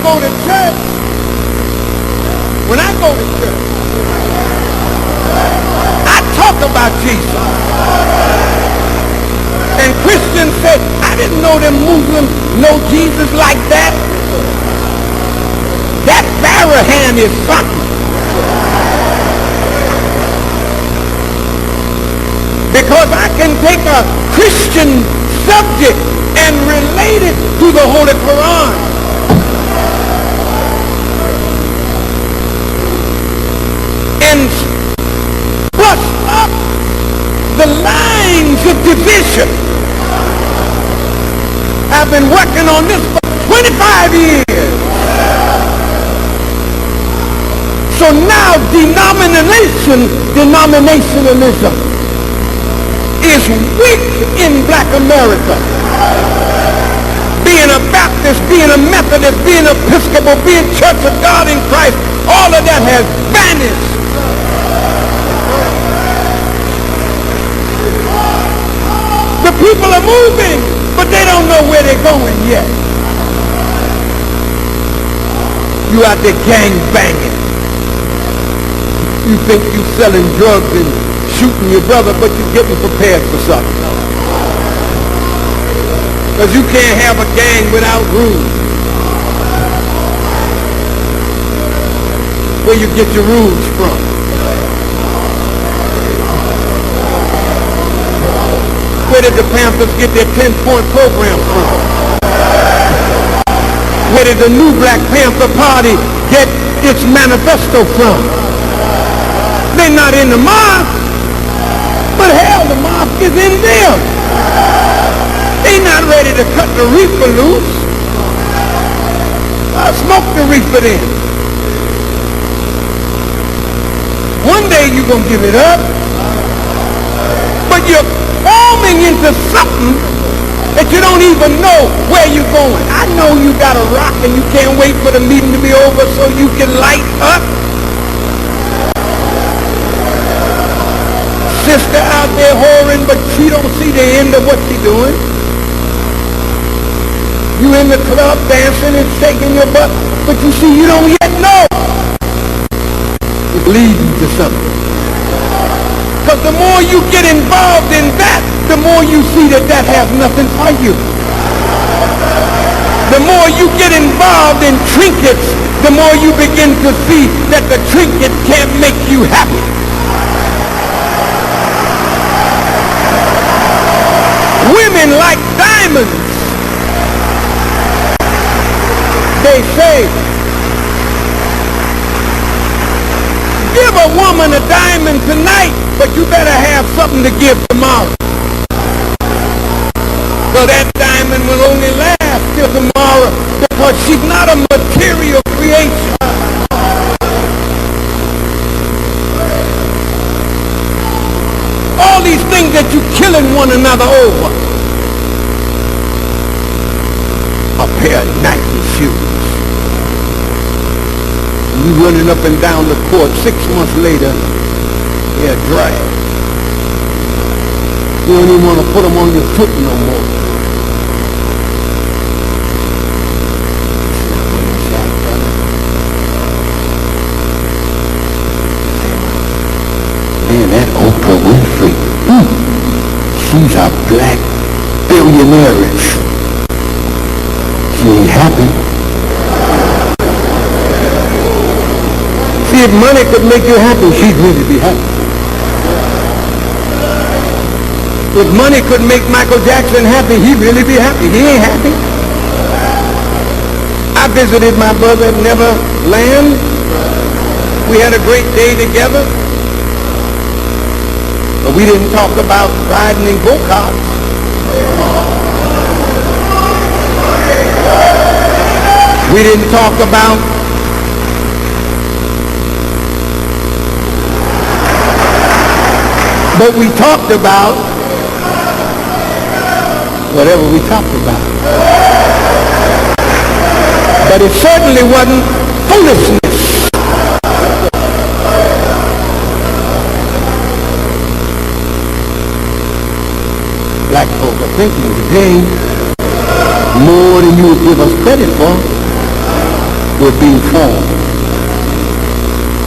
go to church, I talk about Jesus. And Christians say, I didn't know them Muslims know Jesus like that. That Farrakhan is something. Because I can take a Christian subject and relate it to the Holy Quran. And bust up the lines of division. I've been working on this for 25 years. So now denominationalism is weak in black America. Being a Baptist, being a Methodist, being Episcopal, being Church of God in Christ, all of that has vanished. The people are moving, but they don't know where they're going yet. You out there gang banging. You think you selling drugs and shooting your brother, but you're getting prepared for something. Because you can't have a gang without rules. Where you get your rules from? Where did the Panthers get their 10-point program from? Where did the new Black Panther Party get its manifesto from? They're not in the mosque, but hell, the mosque is in them. They're not ready to cut the reefer loose. Smoke the reefer then. One day you're going to give it up, but you're forming into something that you don't even know where you're going. I know you got a rock and you can't wait for the meeting to be over so you can light up. Sister out there whoring, but she don't see the end of what she's doing. You in the club dancing and shaking your butt, but you see you don't yet know. It's leading to something. Because the more you get involved in that, the more you see that that has nothing for you. The more you get involved in trinkets, the more you begin to see that the trinket can't make you happy. Women like diamonds. They say, give a woman a diamond tonight, but you better have something to give tomorrow. So that diamond will only last till tomorrow because she's not a material creation. All these things that you're killing one another over. A pair of Nike shoes. You running up and down the court 6 months later, they're dry. You don't even want to put them on your foot no more. Man, that Oprah Winfrey, she's a black billionaire. She ain't happy. See, if money could make you happy, she'd really be happy. If money could make Michael Jackson happy, he'd really be happy. He ain't happy. I visited my brother at Neverland. We had a great day together. But we didn't talk about riding in go-karts. We didn't talk about but we talked about whatever we talked about. But it certainly wasn't foolishness. Black folk are thinking today more than you would give us credit for. were being formed.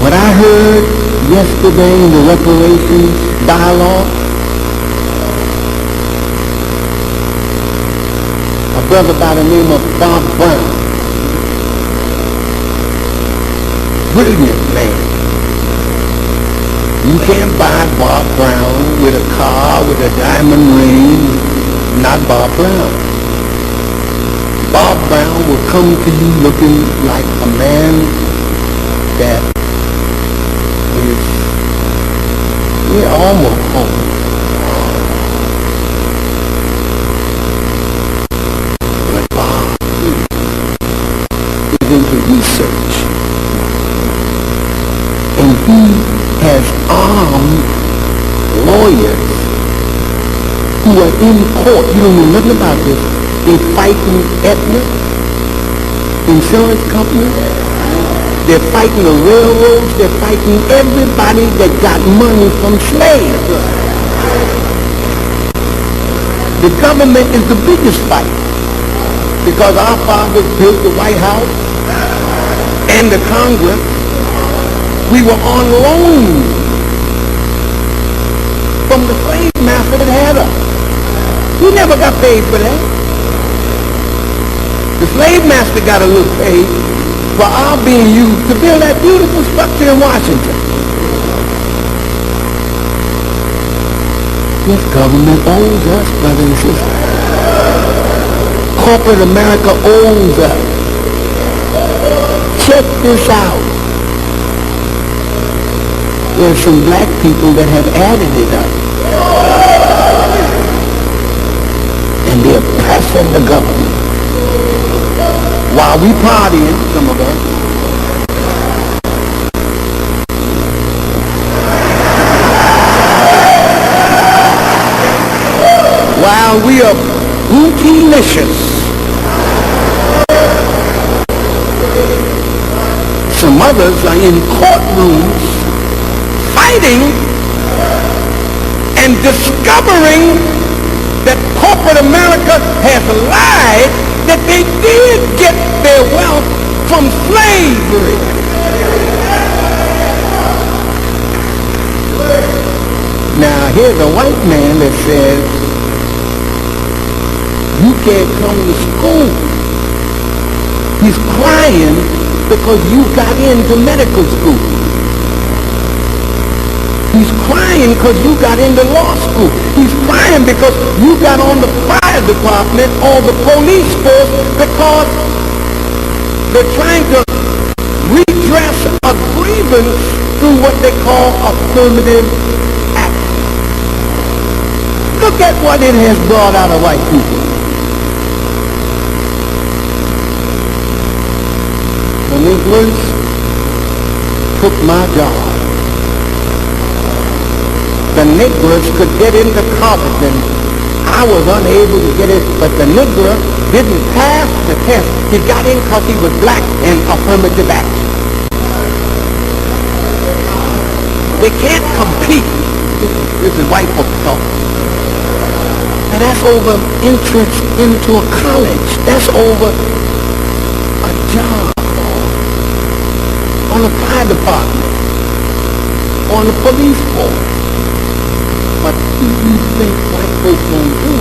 What I heard yesterday in the reparations dialogue, a brother by the name of Bob Brown, brilliant man. You can't buy Bob Brown with a car, with a diamond ring, not Bob Brown. Bob Brown will come to you looking like a man that is almost home. But Bob is into research. And he has armed lawyers who are in court. You don't know nothing about this. They're fighting Aetna, insurance companies. They're fighting the railroads. They're fighting everybody that got money from slaves. The government is the biggest fight because our fathers built the White House and the Congress. We were on loan from the slave master that had us. We never got paid for that. The slave master got a little paid for our being used to build that beautiful structure in Washington. This government owes us, brothers and sisters. Corporate America owes us. Check this out. There's some black people that have added it up. And they're pressing the government. While we partying, some of us, while we are bootylicious, some others are in courtrooms fighting and discovering that corporate America has lied that they did get their wealth from slavery. Now here's a white man that says you can't come to school. He's crying because you got into medical school. He's crying because you got into law school. He's crying because you got on the fire department or the police force because they're trying to redress a grievance through what they call affirmative action. Look at what it has brought out of white people. The Negroes took my job. The Negroes could get into college and I was unable to get it, but the Negro didn't pass the test. He got in because he was black and affirmative action. They can't compete. This is white folks talk. And that's over entrance into a college. That's over a job on the fire department, on the police force. What do you think white folks gonna do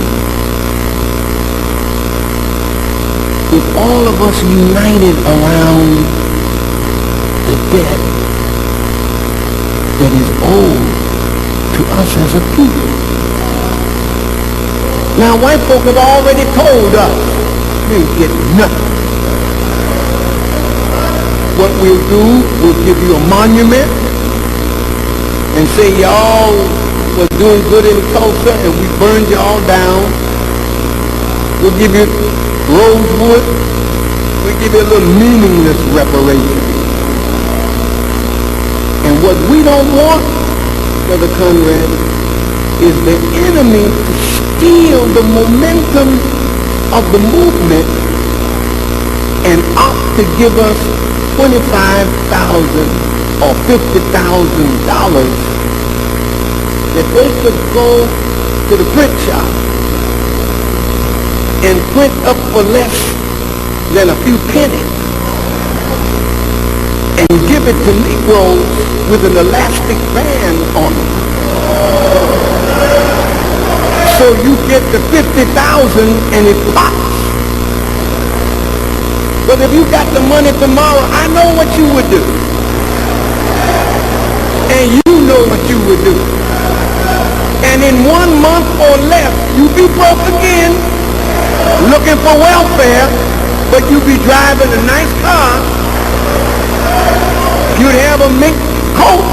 if all of us united around the debt that is owed to us as a people? Now white folk have already told us we ain't getting nothing. What we'll do, we'll give you a monument and say y'all was doing good in Tulsa and we burned you all down. We'll give you rosewood. We'll give you a little meaningless reparation. And what we don't want, Brother Conrad, is the enemy to steal the momentum of the movement and opt to give us $25,000 or $50,000 that they could go to the print shop and print up for less than a few pennies give it to Negroes with an elastic band on it. So you get the 50,000 and it pops. But if you got the money tomorrow, I know what you would do. And you know what you would do. And in 1 month or less, you be broke again, looking for welfare, but you be driving a nice car. You'd have a mink coat